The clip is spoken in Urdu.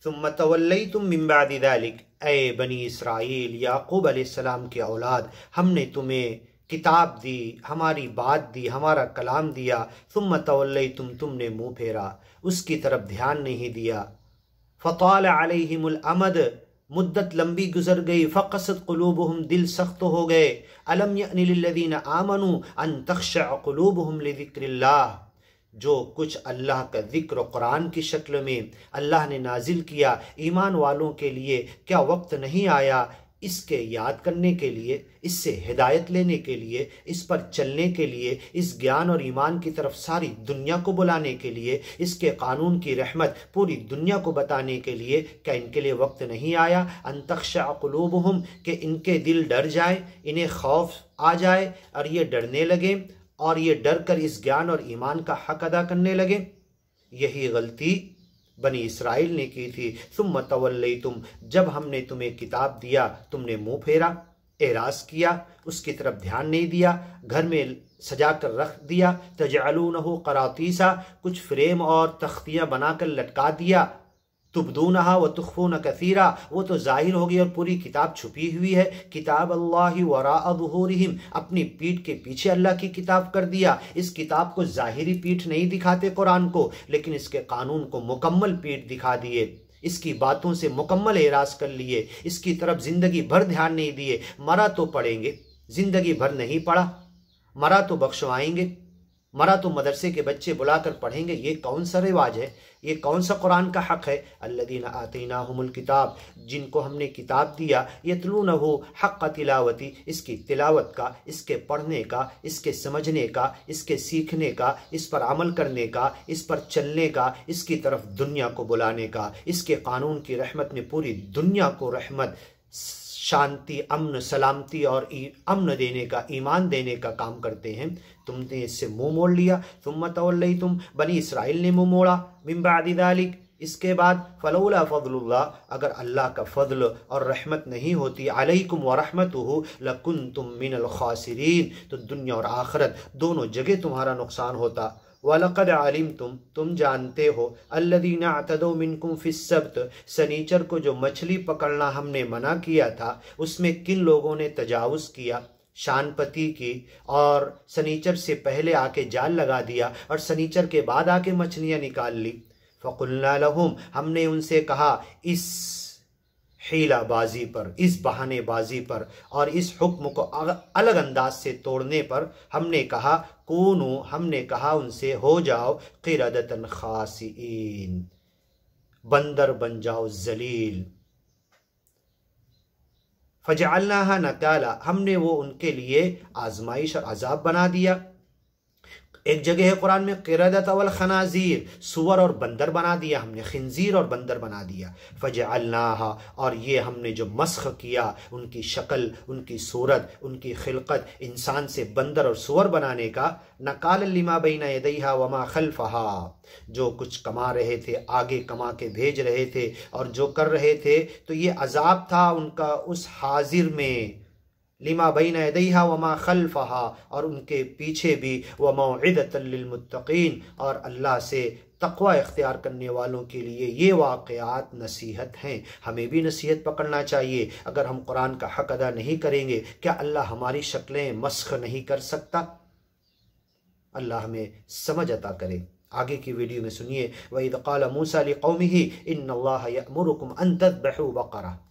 ثم تولیتم من بعد ذلک، اے بنی اسرائیل، یعقوب علیہ السلام کے اولاد، ہم نے تمہیں کتاب دی، ہماری بات دی، ہمارا کلام دیا، ثم تولیتم، تم نے منہ پھیرا، اس کی طرف دھیان نہیں دیا، فطال علیہم الامد، مدت لمبی گزر گئی، فقست قلوبہم، دل سخت ہو گئے، الم یأن للذین آمنوا ان تخشع قلوبہم لذکر اللہ، جو کچھ اللہ کا ذکر و قرآن کی شکل میں اللہ نے نازل کیا ایمان والوں کے لیے، کیا وقت نہیں آیا اس کے یاد کرنے کے لیے، اس سے ہدایت لینے کے لیے، اس پر چلنے کے لیے، اس گیان اور ایمان کی طرف ساری دنیا کو بلانے کے لیے، اس کے قانون کی رحمت پوری دنیا کو بتانے کے لیے، کیا ان کے لیے وقت نہیں آیا؟ ان تخشع قلوبہم، کہ ان کے دل ڈر جائیں، انہیں خوف آ جائے اور یہ ڈرنے لگیں اور یہ ڈر کر اس گیان اور ایمان کا حق ادا کرنے لگے۔ یہی غلطی بنی اسرائیل نے کی تھی۔ ثم تولیتم، جب ہم نے تمہیں کتاب دیا تم نے منہ پھیرا، اعراض کیا، اس کی طرف دھیان نہیں دیا، گھر میں سجا کر رکھ دیا، تجعلونہ قراطیسا، کچھ فریم اور تختیاں بنا کر لٹکا دیا، تبدونہا وتخفون کثیرا، وہ تو ظاہر ہوگی اور پوری کتاب چھپی ہوئی ہے، کتاب اللہ وراء ظہورہم، اپنی پیٹھ کے پیچھے اللہ کی کتاب کر دیا۔ اس کتاب کو ظاہری پیٹھ نہیں دکھاتے قرآن کو، لیکن اس کے قانون کو مکمل پیٹھ دکھا دیے، اس کی باتوں سے مکمل اعراض کر لیے، اس کی طرف زندگی بھر دھیان نہیں دیے۔ مرا تو پڑھیں گے، زندگی بھر نہیں پڑھا، مرا تو بخشوائیں گے، مرا تو مدرسے کے بچے بلا کر پڑھیں گے، یہ کون سا رواج ہے؟ یہ کون سا قرآن کا حق ہے؟ الذین آتیناہم الکتاب، جن کو ہم نے کتاب دیا، یتلونہ حق تلاوتی، اس کی تلاوت کا، اس کے پڑھنے کا، اس کے سمجھنے کا، اس کے سیکھنے کا، اس پر عمل کرنے کا، اس پر چلنے کا، اس کی طرف دنیا کو بلانے کا۔ اس کے قانون کی رحمت نے پوری دنیا کو رحمت، شانتی، امن، سلامتی اور امن دینے کا، ایمان دینے کا کام کرتے ہیں۔ تم نے اس سے منہ موڑ لیا۔ ثم تولیتم، بنی اسرائیل نے منہ موڑا، من بعد ذلک، اس کے بعد، فلولا فضل اللہ، اگر اللہ کا فضل اور رحمت نہیں ہوتی، علیکم ورحمتہ، لکنتم من الخاسرین، تو دنیا اور آخرت دونوں جگہ تمہارا نقصان ہوتا۔ وَلَقَدْ عَلِمْتُمْ، تم جانتے ہو، الَّذِينَ اعْتَدَوْا مِنْكُمْ فِي السَّبْتِ، سنیچر کو جو مچھلی پکڑنا ہم نے منع کیا تھا، اس میں کن لوگوں نے تجاوز کیا، شان پتی کی، اور سنیچر سے پہلے آ کے جال لگا دیا اور سنیچر کے بعد آ کے مچھلیاں نکال لی۔ فَقُلْنَا لَهُمْ، ہم نے ان سے کہا، اس حیلہ بازی پر، اس بہانے بازی پر اور اس حکم کو الگ انداز سے توڑنے پر ہم نے کہا، کونو، ہم نے کہا ان سے، ہو جاؤ، قردۃ خاسئین، بندر بن جاؤ ذلیل۔ فجعلناها نکالا، ہم نے وہ ان کے لیے آزمائش اور عذاب بنا دیا۔ ایک جگہ ہے قرآن میں، قردۃ والخنازیر، سور اور بندر بنا دیا ہم نے، خنزیر اور بندر بنا دیا۔ فجعلناها، اور یہ ہم نے جو مسخ کیا، ان کی شکل، ان کی صورت، ان کی خلقت، انسان سے بندر اور سور بنانے کا، نکالا لما بین یدیہا وما خلفہا، جو کچھ کما رہے تھے آگے کما کے بھیج رہے تھے اور جو کر رہے تھے، تو یہ عذاب تھا ان کا اس حاضر میں، لما بین یدیہا وما خلفہا، اور ان کے پیچھے بھی، وموعظۃ للمتقین، اور اللہ سے تقوی اختیار کرنے والوں کے لیے یہ واقعات نصیحت ہیں۔ ہمیں بھی نصیحت پکڑنا چاہیے۔ اگر ہم قرآن کا حق ادا نہیں کریں گے، کیا اللہ ہماری شکلیں مسخ نہیں کر سکتا؟ اللہ ہمیں سمجھ عطا کرے۔ آگے کی ویڈیو میں سنیے، وَإِذْ قَالَ مُوسَىٰ لِقَوْمِهِ إِنَّ اللَّهَ يَأْمُرُكُمْ أَن تَذْبَحُوا بَقَرَةً،